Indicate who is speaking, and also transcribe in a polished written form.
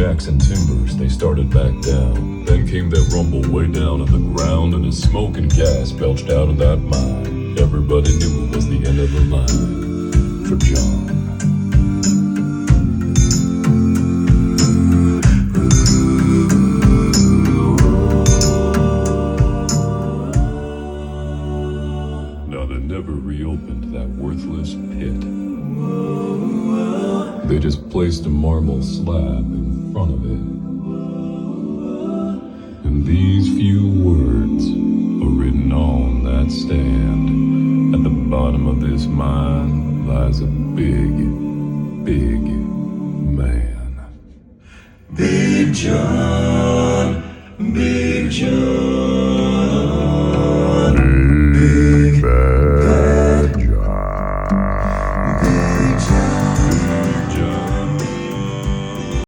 Speaker 1: jacks and timbers, they started back down. Then came that rumble way down in the ground, and as smoke and gas belched out of that mine, everybody knew it was the end of the line for John. Now they never reopened that worthless pit. They just placed a marble slab in front of it. And these few words are written on that stand. At the bottom of this mine lies a big, big man. Big John.